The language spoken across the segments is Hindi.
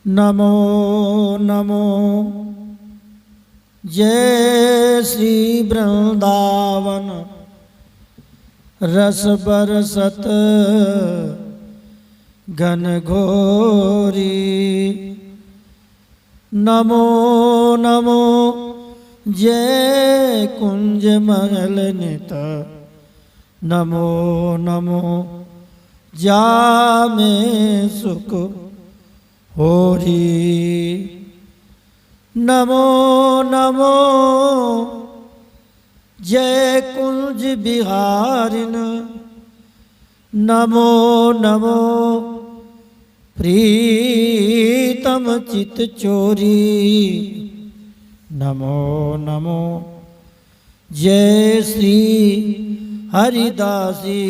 नमो नमो जय श्री वृंदावन रस बरसत घन घोरी। नमो नमो जय कुंज महल नित। नमो नमो जामे सुख होरी। नमो नमो जय कुंज बिहारिन। नमो नमो प्रीतम चित चोरी। नमो नमो जय श्री हरिदासी।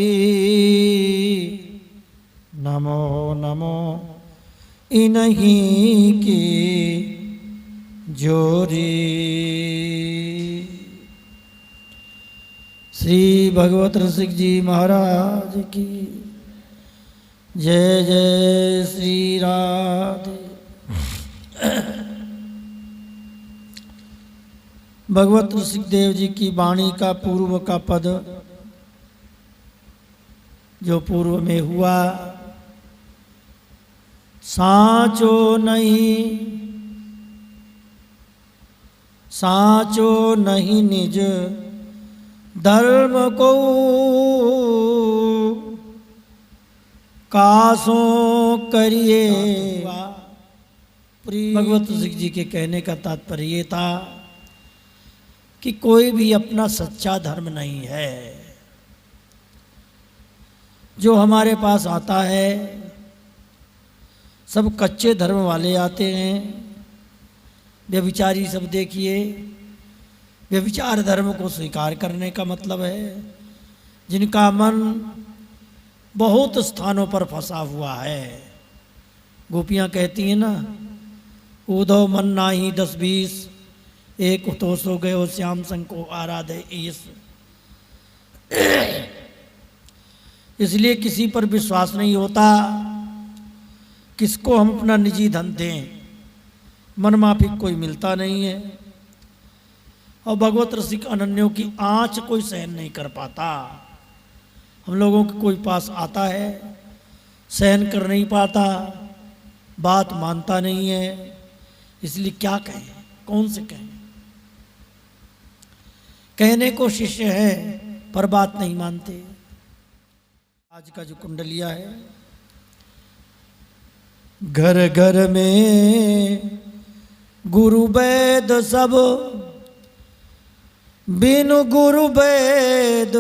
नमो नमो इन्हीं की जोरी। श्री भगवत रसिक जी महाराज की जय जय श्री राधे। भगवत ऋषिक देव जी की वाणी का पूर्व का पद जो पूर्व में हुआ, साचो नहीं साचो नहीं निज धर्म को कासों करिए। भगवत ऋषिक जी के कहने का तात्पर्य ये था कि कोई भी अपना सच्चा धर्म नहीं है। जो हमारे पास आता है सब कच्चे धर्म वाले आते हैं। व्यभिचारी सब देखिए, व्यभिचार धर्म को स्वीकार करने का मतलब है जिनका मन बहुत स्थानों पर फंसा हुआ है। गोपियाँ कहती हैं ना, उदो मन नाही 10-20 एक तो सो गयो श्याम संग को आराधे ईश। इसलिए किसी पर विश्वास नहीं होता। किसको हम अपना निजी धन दें, मनमाफिक कोई मिलता नहीं है। और भगवत रसिक अनन्यों की आँच कोई सहन नहीं कर पाता। हम लोगों के कोई पास आता है, सहन कर नहीं पाता, बात मानता नहीं है। इसलिए क्या कहें, कौन से कहें। कहने को शिष्य है पर बात नहीं मानते। आज का जो कुंडलिया है, घर घर में गुरु वैद सब, बिनु गुरु वैद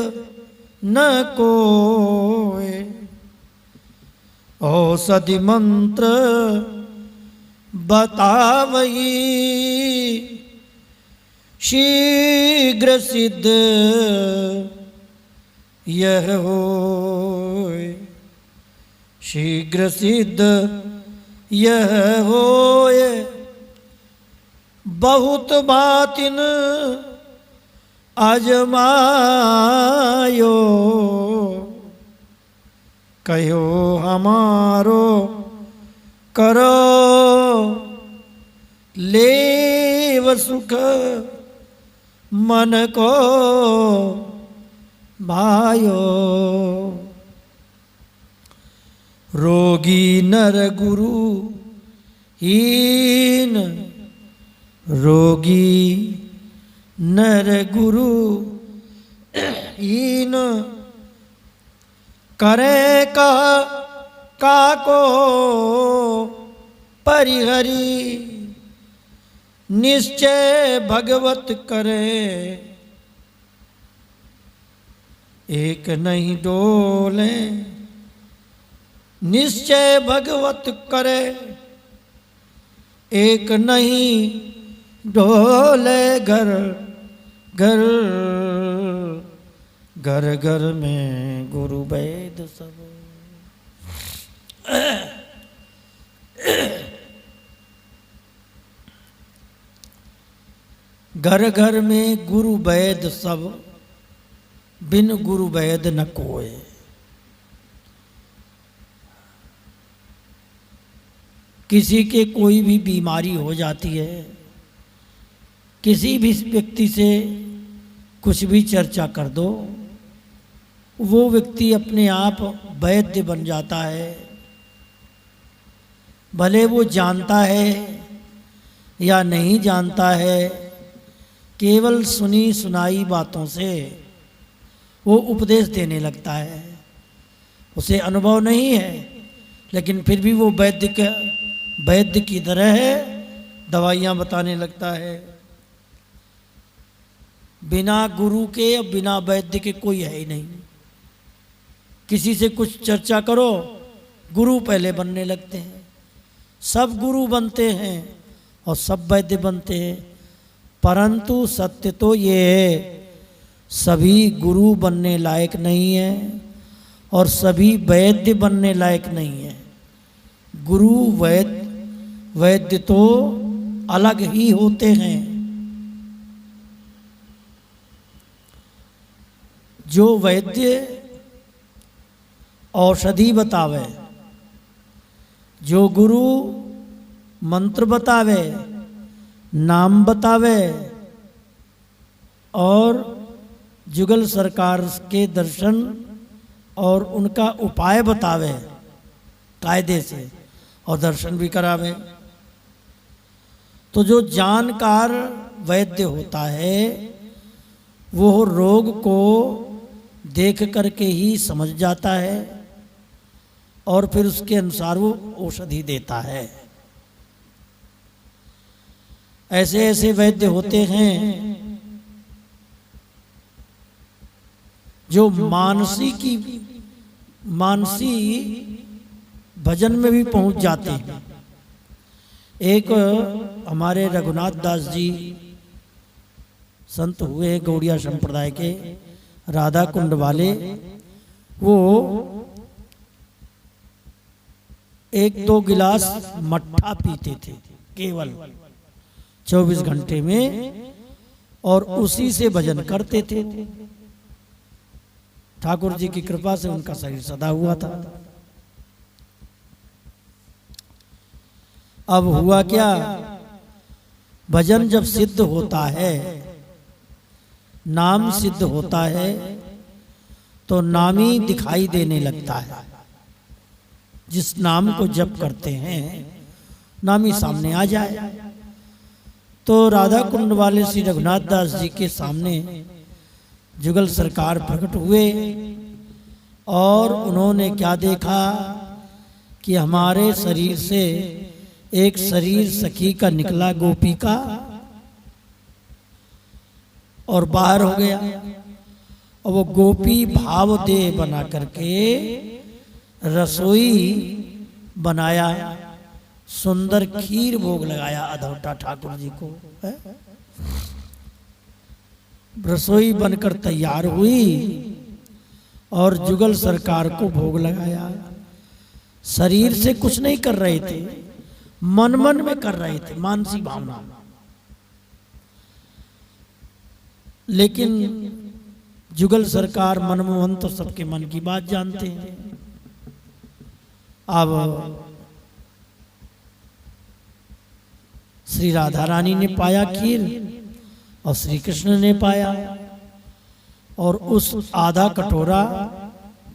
न कोय। औषधि मंत्र बतावही, शीघ्र सिद्ध यह होय। शीघ्र सिद्ध यह होय, बहुत बातिन आजमायो। कहो हमारो करो लेव सुख मन को भायो। रोगी नर गुरु हीन, रोगी नर गुरु हीन। करे काको परिहरी, निश्चय भगवत करे। एक नहीं डोले, निश्चय भगवत करे। एक नहीं डोले, घर घर घर घर में गुरु वैद सब। घर घर में गुरु वैद सब, बिन गुरु वैद न कोय। किसी के कोई भी बीमारी हो जाती है, किसी भी व्यक्ति से कुछ भी चर्चा कर दो, वो व्यक्ति अपने आप वैद्य बन जाता है। भले वो जानता है या नहीं जानता है, केवल सुनी सुनाई बातों से वो उपदेश देने लगता है। उसे अनुभव नहीं है, लेकिन फिर भी वो वैद्य की तरह दवाइयाँ बताने लगता है। बिना गुरु के, बिना वैद्य के कोई है ही नहीं। किसी से कुछ चर्चा करो, गुरु पहले बनने लगते हैं। सब गुरु बनते हैं और सब वैद्य बनते हैं, परंतु सत्य तो ये है, सभी गुरु बनने लायक नहीं है और सभी वैद्य बनने लायक नहीं है। गुरु वैद्य तो अलग ही होते हैं। जो वैद्य औषधि बतावे, जो गुरु मंत्र बतावे, नाम बतावे और जुगल सरकार के दर्शन और उनका उपाय बतावे कायदे से और दर्शन भी करावे, तो जो जानकार वैद्य होता है वो रोग को देख करके ही समझ जाता है और फिर उसके अनुसार वो औषधि देता है। ऐसे ऐसे वैद्य होते हैं जो मानसी भजन में भी पहुंच जाते हैं। एक हमारे रघुनाथ दास जी संत हुए गौड़िया संप्रदाय के, राधा कुंड वाले। वो 1-2 गिलास मट्ठा पीते थे केवल 24 घंटे में, और उसी से भजन करते थे। ठाकुर जी की कृपा से उनका शरीर सदा हुआ था। अब हुआ क्या, भजन जब सिद्ध होता है, नाम सिद्ध होता है, तो नामी दिखाई देने लगता है। जिस नाम को जप करते हैं नामी सामने आ जाए। तो राधा कुंड वाले श्री रघुनाथ दास जी के सामने जुगल सरकार प्रकट हुए और उन्होंने क्या देखा कि हमारे शरीर से एक शरीर सखी का निकला, गोपी का, और बाहर हो गया। और वो गोपी भाव देह बना करके रसोई बनाया, सुंदर खीर भोग लगाया अधौटा ठाकुर जी को। रसोई बनकर तैयार हुई और जुगल सरकार को भोग लगाया। शरीर से कुछ नहीं कर रहे थे, मन मन में कर रहे थे, मानसी भावना। लेकिन जुगल सरकार मनमोहन तो सबके मन की बात जानते हैं। अब श्री राधा रानी ने पाया खीर और श्री कृष्ण ने पाया, और उस आधा कटोरा,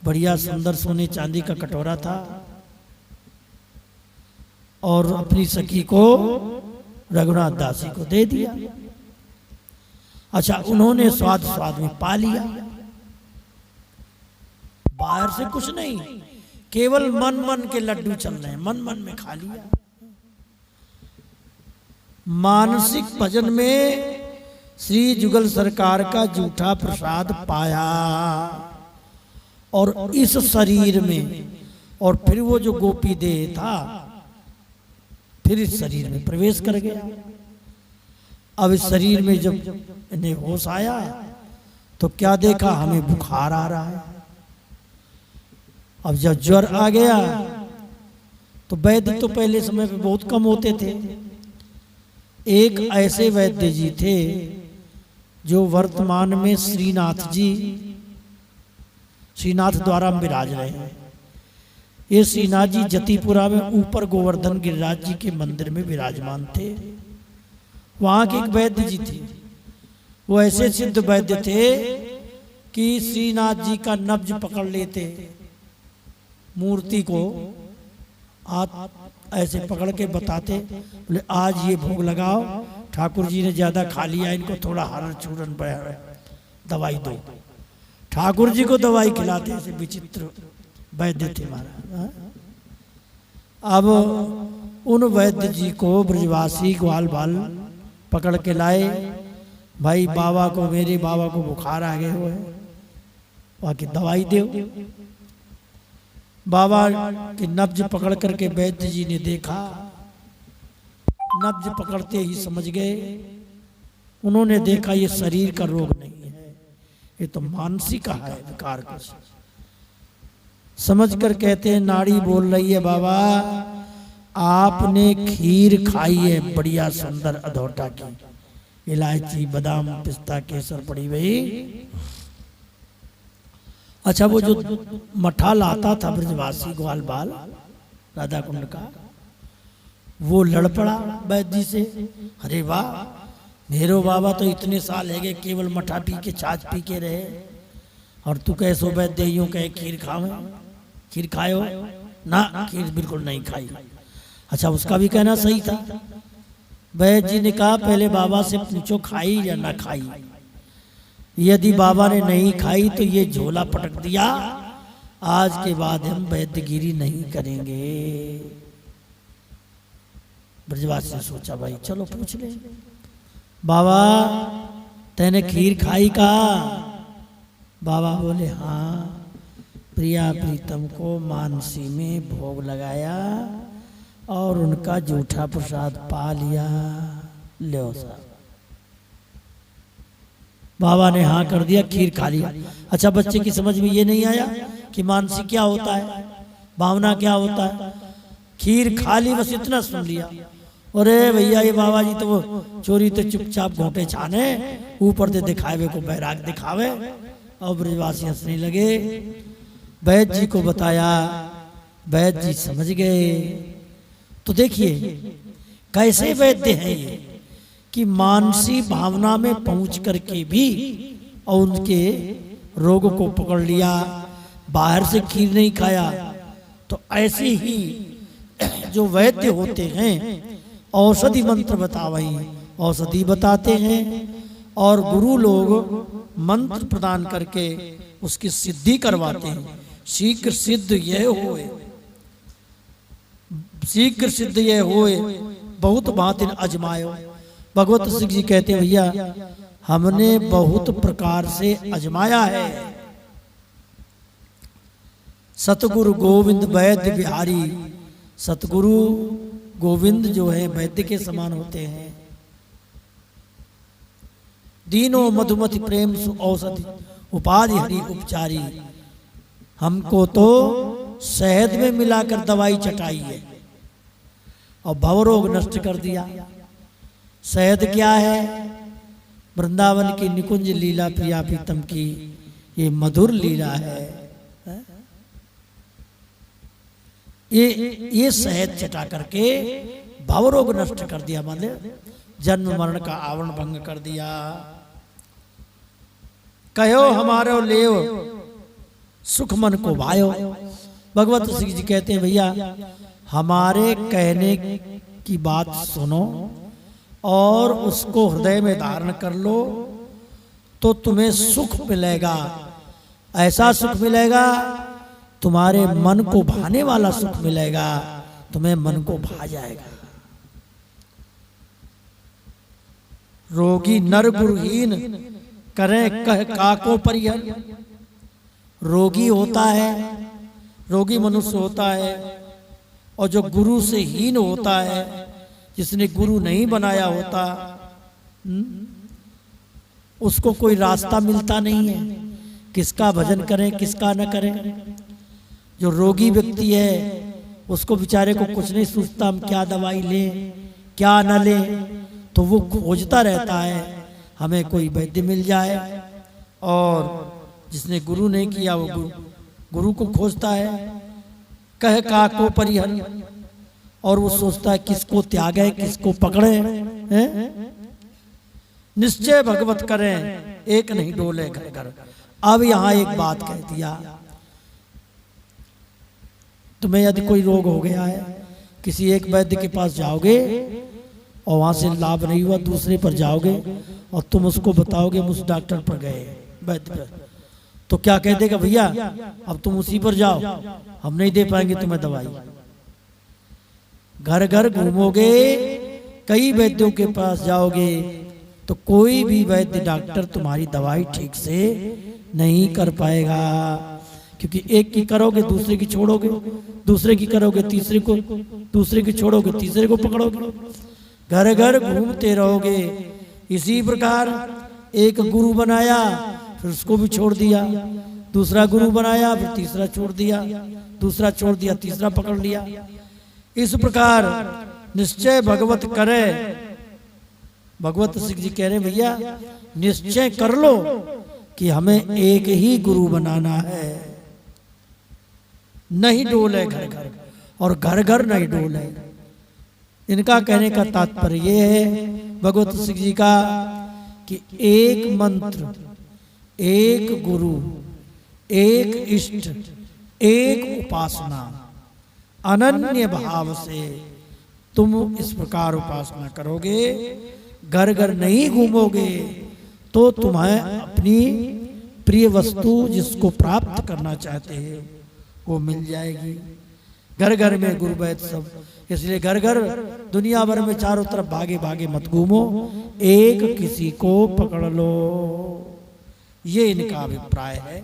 बढ़िया सुंदर सोने चांदी का कटोरा था, और अपनी सखी को रघुनाथ दासी को दे दिया। अच्छा, उन्होंने स्वाद स्वाद में पा लिया, बाहर से कुछ नहीं, केवल मन मन के लड्डू चल रहे हैं, मन मन में खा लिया। मानसिक भजन में श्री जुगल सरकार का जूठा प्रसाद पाया और इस शरीर में, और फिर वो जो गोपी देह था फिर इस शरीर में प्रवेश कर गया। अब इस शरीर में जब इन्हें होश आया तो क्या देखा, हमें बुखार आ रहा है। अब जब ज्वर आ गया तो वैद्य तो पहले समय पे बहुत कम होते थे। एक ऐसे वैद्य जी थे जो वर्तमान में श्रीनाथ द्वारा विराज रहे हैं। ये श्रीनाथ जी जतिपुरा में ऊपर गोवर्धन गिरिराज जी के मंदिर में विराजमान थे। वहां के एक वैद्य जी थे, वो ऐसे सिद्ध वैद्य थे कि श्रीनाथ जी का नब्ज पकड़ लेते, मूर्ति को हाथ ऐसे पकड़ के बताते, बोले आज ये भोग लगाओ, ठाकुर जी ने ज्यादा खा लिया, इनको थोड़ा हरण चूरन पर दवाई दो। ठाकुर जी को दवाई खिलाते, ऐसे विचित्र वैद्य थे महाराज। अब उन वैद्य जी को ब्रजवासी ग्वाल बाल पकड़ के लाए, भाई बाबा को, मेरे बाबा को बुखार आ गए हुए, बाकी दवाई दो। बाबा के नब्ज पकड़ करके वैद्य जी ने देखा, नब्ज पकड़ते ही समझ गए। उन्होंने देखा ये शरीर का रोग नहीं है, ये तो मानसिक है विकार कुछ। समझ कर कहते हैं नाड़ी बोल रही है, बाबा आपने खीर खाई है बढ़िया सुंदर अधोटा की, इलायची बादाम पिस्ता केसर पड़ी हुई। अच्छा वो जो मठा लाता था ब्रजवासी ग्वाल बाल राधा कुंड का, वो लड़ पड़ा वैद्य जी से, अरे वाह मेरो बाबा तो इतने साल है गए केवल मठा पी के छाछ पी के रहे, और तू कैसो वैद्य यूं कहे खीर खावे, खीर खाए हो ना? खीर बिल्कुल नहीं खाई। अच्छा उसका भी कहना सही था। वैद्य जी ने कहा पहले बाबा से पूछो खाई या ना खाई, यदि बाबा ने नहीं खाई तो ये झोला पटक दिया, आज के बाद हम वैद्यगिरी नहीं करेंगे। ब्रजवासी ने सोचा भाई चलो पूछ ले, बाबा तैने खीर खाई का? बाबा बोले हाँ, प्रिया प्रीतम को मानसी में भोग लगाया और उनका जूठा प्रसाद पा लिया। लो साहब, बाबा ने हाँ कर दिया, खीर खा लिया। अच्छा बच्चे की समझ में ये नहीं आया कि मानसी क्या होता है, भावना क्या होता है? खीर खा ली बस इतना सुन लिया। अरे भैया ये बाबा जी तो वो चोरी तो चुपचाप घोटे छाने, ऊपर से दिखावे को बैराग दिखावे। और ब्रजवासी हंसने लगे। वैद्य जी को बताया, वैद्य जी समझ गए। तो देखिए कैसे वैद्य हैं ये कि मानसी भावना में पहुंच करके भी और उनके रोग को पकड़ लिया, बाहर से खीर नहीं खाया। तो ऐसे ही जो वैद्य होते हैं औषधि मंत्र बतावई, औषधि बताते हैं, और गुरु लोग मंत्र प्रदान करके उसकी सिद्धि करवाते हैं। शीघ्र सिद्ध यह होए, शीघ्र सिद्ध यह होए, बहुत बात अजमायो। भगवत सिंह जी कहते हैं भैया हमने बहुत प्रकार से अजमाया है। सतगुरु गोविंद वैद्य बिहारी, सतगुरु गोविंद जो है वैद्य के समान होते हैं। दीनो मधुमति प्रेम औषधि उपाधि हरि उपचारी, हमको तो शहद में मिलाकर दवाई चटाई है और भवरोग नष्ट कर दिया। शहद क्या है? वृंदावन की निकुंज लीला प्रिया प्रीतम की ये मधुर लीला है। ये शहद चटा करके भवरोग नष्ट कर दिया, मतलब जन्म मरण का आवरण भंग कर दिया। कहो हमारो लेव सुख मन को भायो। भगवत सिंह जी कहते हैं भैया हमारे कहने की बात सुनो और उसको हृदय में धारण कर लो तो तुम्हें सुख मिलेगा। ऐसा सुख मिलेगा, तुम्हारे मन को भाने वाला सुख मिलेगा, तुम्हें मन को भा जाएगा। रोगी नर गुरुहीन करें कह काको परिहर। रोगी होता है, रोगी मनुष्य होता है, और जो गुरु से हीन होता है, जिसने गुरु नहीं बनाया होता, उसको कोई रास्ता मिलता नहीं है, किसका भजन करें किसका न करें। जो रोगी व्यक्ति है उसको बेचारे को कुछ नहीं सोचता हम क्या दवाई लें क्या न लें, तो वो खोजता रहता है हमें कोई वैद्य मिल जाए। और जिसने गुरु नहीं किया वो गुरु को खोजता है। कह काको परिहर, और वो सोचता है किसको त्यागे किसको पकड़े हैं? निश्चय भगवत करें एक नहीं डोले घर घर। अब यहां एक बात कह दिया, तुम्हें यदि कोई रोग हो गया है, किसी एक वैद्य के पास जाओगे और वहां से लाभ नहीं हुआ, दूसरे पर जाओगे और तुम उसको बताओगे हम उस डॉक्टर पर गए वैद्य पर, तो क्या कह देगा, भैया अब तुम उसी पर जाओ, हम नहीं दे पाएंगे तुम्हें दवाई। घर घर घूमोगे, कई वैद्यों के पास जाओगे, तो कोई भी वैद्य डॉक्टर तुम्हारी दवाई ठीक से नहीं कर पाएगा, क्योंकि एक की करोगे दूसरे की छोड़ोगे, दूसरे की करोगे तीसरे को, दूसरे की छोड़ोगे तीसरे को पकड़ोगे, घर घर घूमते रहोगे। इसी प्रकार एक गुरु बनाया, फिर उसको भी छोड़ दिया, दूसरा गुरु बनाया, फिर तीसरा छोड़ दिया, दूसरा छोड़ दिया, तीसरा पकड़ लिया। इस प्रकार निश्चय भगवत करे। भगवत सिंह जी कह रहे भैया निश्चय कर लो कि हमें एक ही गुरु बनाना है, नहीं डोले घर घर, और घर घर नहीं डोले। इनका कहने का तात्पर्य ये है भगवत सिंह जी का कि एक मंत्र, एक गुरु, एक इष्ट, एक उपासना, अनन्य भाव से तुम इस प्रकार उपासना करोगे, घर घर नहीं घूमोगे, तो तुम्हें अपनी प्रिय वस्तु जिसको प्राप्त करना चाहते हैं वो मिल जाएगी। घर घर में गुरु वैद्य सब, इसलिए घर घर दुनिया भर में चारों तरफ भागे भागे मत घूमो, एक किसी को पकड़ लो। ये इनका अभिप्राय है।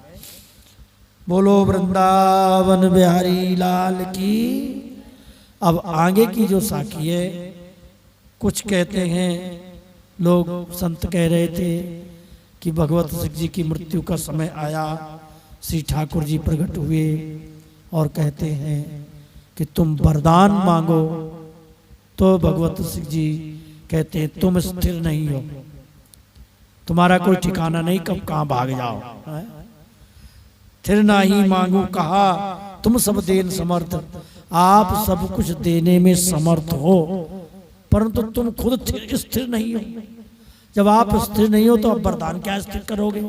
बोलो वृंदावन बिहारी लाल की। अब आगे की जो साखी है, कुछ कहते हैं लोग, संत कह रहे थे कि भगवत सिंह जी की मृत्यु का समय आया, श्री ठाकुर जी प्रकट हुए और कहते हैं कि तुम वरदान मांगो, तो भगवत सिंह जी कहते हैं तुम स्थिर नहीं हो, तुम्हारा कोई ठिकाना नहीं, कब कहां भाग जाओ। स्थिर नहीं मांगू कहा, तुम सब देन समर्थ, आप सब कुछ देने में समर्थ हो, परंतु तुम खुद स्थिर नहीं हो। जब आप स्थिर नहीं हो तो आप वरदान क्या स्थिर करोगे,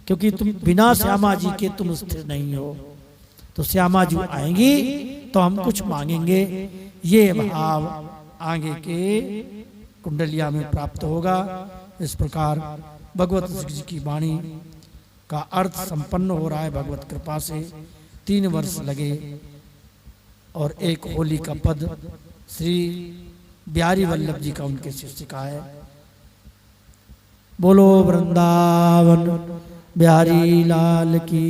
क्योंकि तुम बिना श्यामा जी के तुम स्थिर नहीं हो। तो श्यामा जी आएंगी तो हम कुछ मांगेंगे, ये भाव आगे के कुंडलिया में प्राप्त होगा। इस प्रकार भगवत सिंह जी की वाणी का अर्थ संपन्न हो रहा है भगवत कृपा से। 3 वर्ष लगे और एक होली का पद श्री बिहारी वल्लभ जी का उनके शिष्य का है। बोलो वृंदावन बिहारी लाल की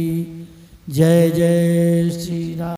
जय। जय श्री राम।